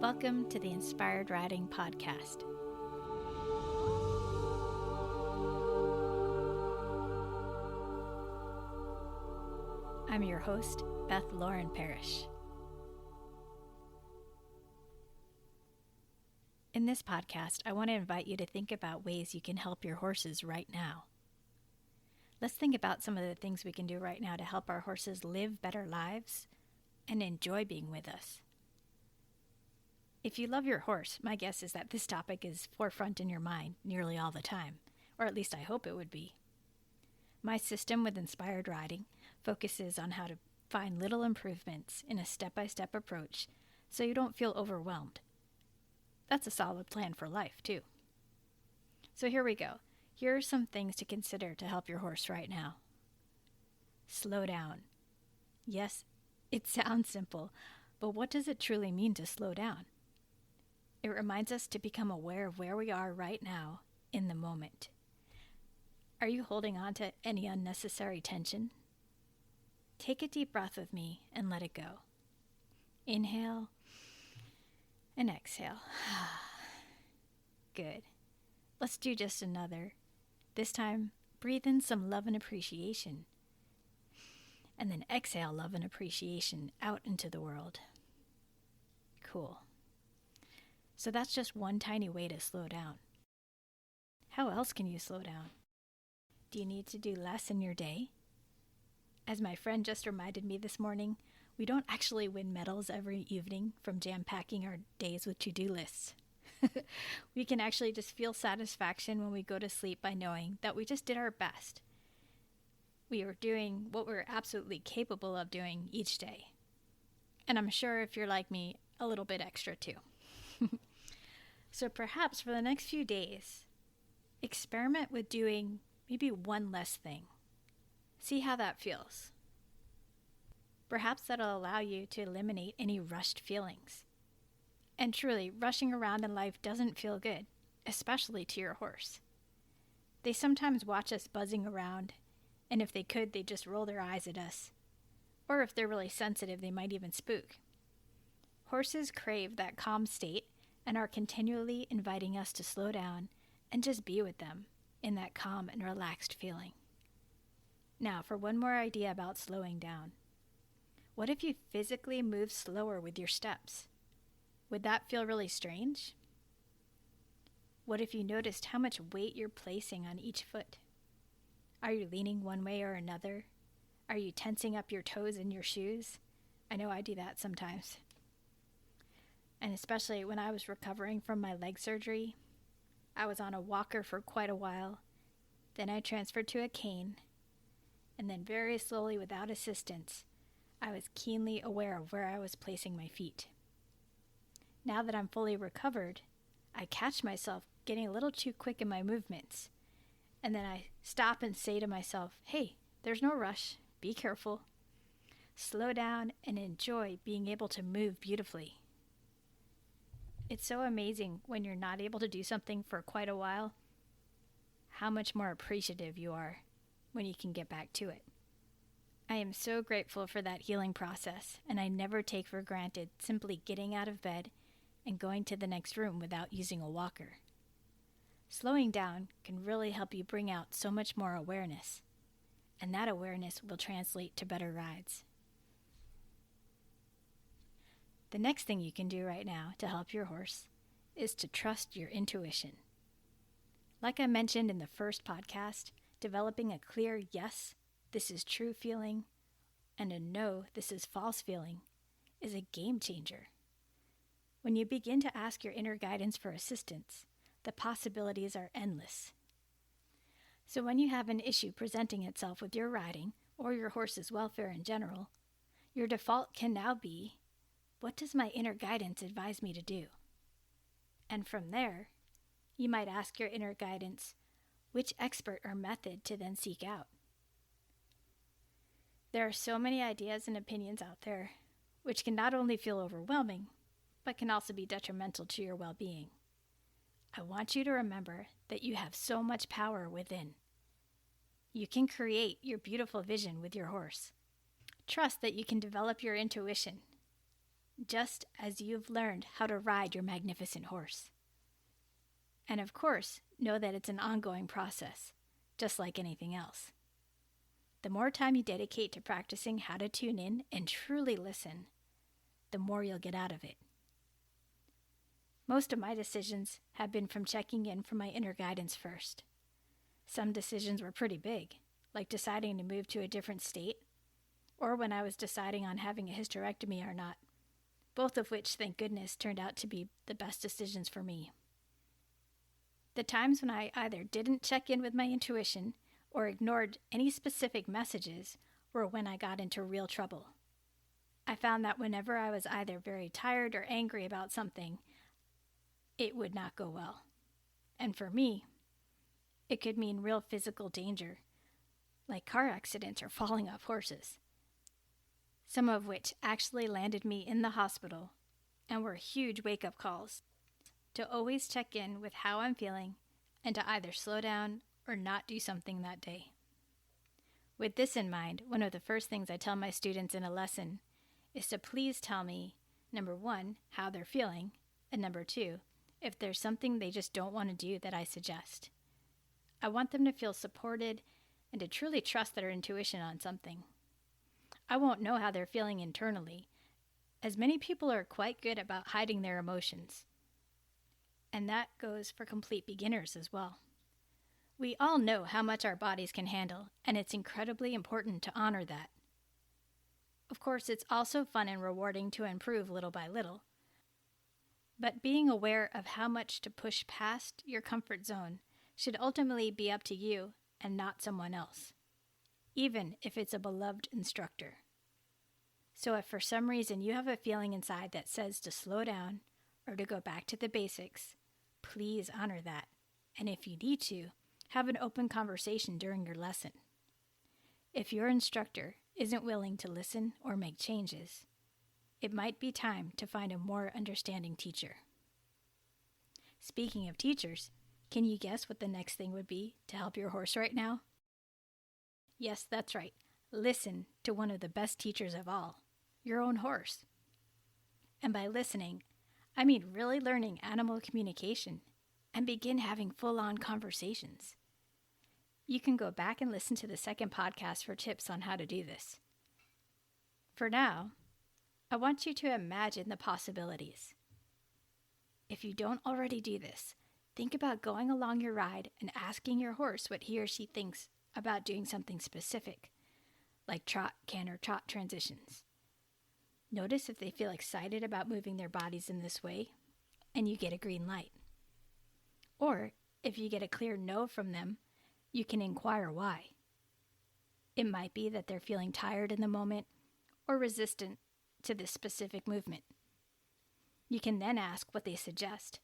Welcome to the Inspired Riding Podcast. I'm your host, Beth Lauren Parrish. In this podcast, I want to invite you to think about ways you can help your horses right now. Let's think about some of the things we can do right now to help our horses live better lives and enjoy being with us. If you love your horse, my guess is that this topic is forefront in your mind nearly all the time, or at least I hope it would be. My system with Inspired Riding focuses on how to find little improvements in a step-by-step approach so you don't feel overwhelmed. That's a solid plan for life, too. So here we go. Here are some things to consider to help your horse right now. Slow down. Yes, it sounds simple, but what does it truly mean to slow down? It reminds us to become aware of where we are right now in the moment. Are you holding on to any unnecessary tension? Take a deep breath with me and let it go. Inhale and exhale. Good. Let's do just another. This time, breathe in some love and appreciation. And then exhale love and appreciation out into the world. Cool. So that's just one tiny way to slow down. How else can you slow down? Do you need to do less in your day? As my friend just reminded me this morning, we don't actually win medals every evening from jam-packing our days with to-do lists. We can actually just feel satisfaction when we go to sleep by knowing that we just did our best. We are doing what we're absolutely capable of doing each day. And I'm sure if you're like me, a little bit extra too. So perhaps for the next few days, experiment with doing maybe one less thing. See how that feels. Perhaps that'll allow you to eliminate any rushed feelings. And truly, rushing around in life doesn't feel good, especially to your horse. They sometimes watch us buzzing around, and if they could, they'd just roll their eyes at us. Or if they're really sensitive, they might even spook. Horses crave that calm state and are continually inviting us to slow down and just be with them in that calm and relaxed feeling. Now, for one more idea about slowing down. What if you physically move slower with your steps? Would that feel really strange? What if you noticed how much weight you're placing on each foot? Are you leaning one way or another? Are you tensing up your toes in your shoes? I know I do that sometimes. And especially when I was recovering from my leg surgery, I was on a walker for quite a while. Then I transferred to a cane. And then very slowly, without assistance, I was keenly aware of where I was placing my feet. Now that I'm fully recovered, I catch myself getting a little too quick in my movements. And then I stop and say to myself, hey, there's no rush. Be careful. Slow down and enjoy being able to move beautifully. It's so amazing when you're not able to do something for quite a while, how much more appreciative you are when you can get back to it. I am so grateful for that healing process, and I never take for granted simply getting out of bed and going to the next room without using a walker. Slowing down can really help you bring out so much more awareness, and that awareness will translate to better rides. The next thing you can do right now to help your horse is to trust your intuition. Like I mentioned in the first podcast, developing a clear yes, this is true feeling, and a no, this is false feeling is a game changer. When you begin to ask your inner guidance for assistance, the possibilities are endless. So when you have an issue presenting itself with your riding or your horse's welfare in general, your default can now be, what does my inner guidance advise me to do? And from there, you might ask your inner guidance, which expert or method to then seek out. There are so many ideas and opinions out there, which can not only feel overwhelming, but can also be detrimental to your well-being. I want you to remember that you have so much power within. You can create your beautiful vision with your horse. Trust that you can develop your intuition. just as you've learned how to ride your magnificent horse. And of course, know that it's an ongoing process, just like anything else. The more time you dedicate to practicing how to tune in and truly listen, the more you'll get out of it. Most of my decisions have been from checking in for my inner guidance first. Some decisions were pretty big, like deciding to move to a different state, or when I was deciding on having a hysterectomy or not, both of which, thank goodness, turned out to be the best decisions for me. The times when I either didn't check in with my intuition or ignored any specific messages were when I got into real trouble. I found that whenever I was either very tired or angry about something, it would not go well. And for me, it could mean real physical danger, like car accidents or falling off horses, some of which actually landed me in the hospital and were huge wake-up calls to always check in with how I'm feeling and to either slow down or not do something that day. With this in mind, one of the first things I tell my students in a lesson is to please tell me, number 1, how they're feeling, and number 2, if there's something they just don't want to do that I suggest. I want them to feel supported and to truly trust their intuition on something. I won't know how they're feeling internally, as many people are quite good about hiding their emotions. And that goes for complete beginners as well. We all know how much our bodies can handle, and it's incredibly important to honor that. Of course, it's also fun and rewarding to improve little by little. But being aware of how much to push past your comfort zone should ultimately be up to you and not someone else, even if it's a beloved instructor. So if for some reason you have a feeling inside that says to slow down or to go back to the basics, please honor that, and if you need to, have an open conversation during your lesson. If your instructor isn't willing to listen or make changes, it might be time to find a more understanding teacher. Speaking of teachers, can you guess what the next thing would be to help your horse right now? Yes, that's right. Listen to one of the best teachers of all, your own horse. And by listening, I mean really learning animal communication and begin having full-on conversations. You can go back and listen to the second podcast for tips on how to do this. For now, I want you to imagine the possibilities. If you don't already do this, think about going along your ride and asking your horse what he or she thinks about doing something specific, like trot, canter, trot transitions. Notice if they feel excited about moving their bodies in this way, and you get a green light. Or, if you get a clear no from them, you can inquire why. It might be that they're feeling tired in the moment or resistant to this specific movement. You can then ask what they suggest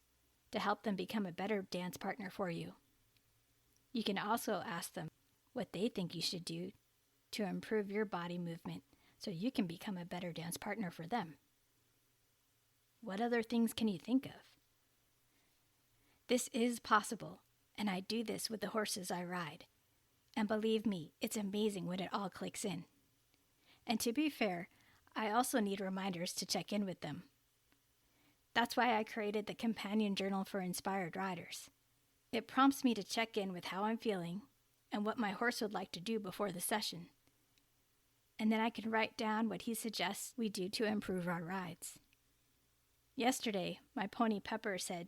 to help them become a better dance partner for you. You can also ask them what they think you should do to improve your body movement so you can become a better dance partner for them. What other things can you think of? This is possible, and I do this with the horses I ride. And believe me, it's amazing when it all clicks in. And to be fair, I also need reminders to check in with them. That's why I created the Companion Journal for Inspired Riders. It prompts me to check in with how I'm feeling and what my horse would like to do before the session. And then I can write down what he suggests we do to improve our rides. Yesterday, my pony Pepper said,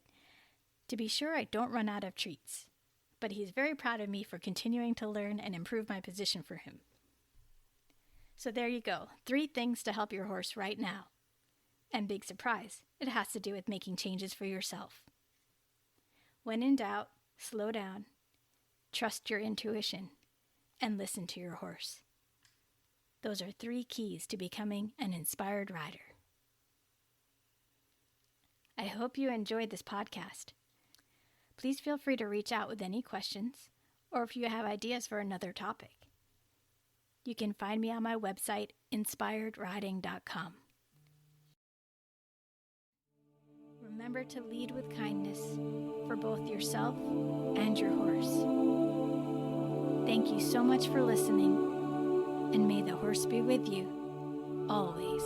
to be sure I don't run out of treats, but he's very proud of me for continuing to learn and improve my position for him. So there you go, 3 things to help your horse right now. And big surprise, it has to do with making changes for yourself. When in doubt, slow down, trust your intuition, and listen to your horse. Those are 3 keys to becoming an inspired rider. I hope you enjoyed this podcast. Please feel free to reach out with any questions or if you have ideas for another topic. You can find me on my website, inspiredriding.com. Remember to lead with kindness for both yourself and your horse. Thank you so much for listening, and may the horse be with you always.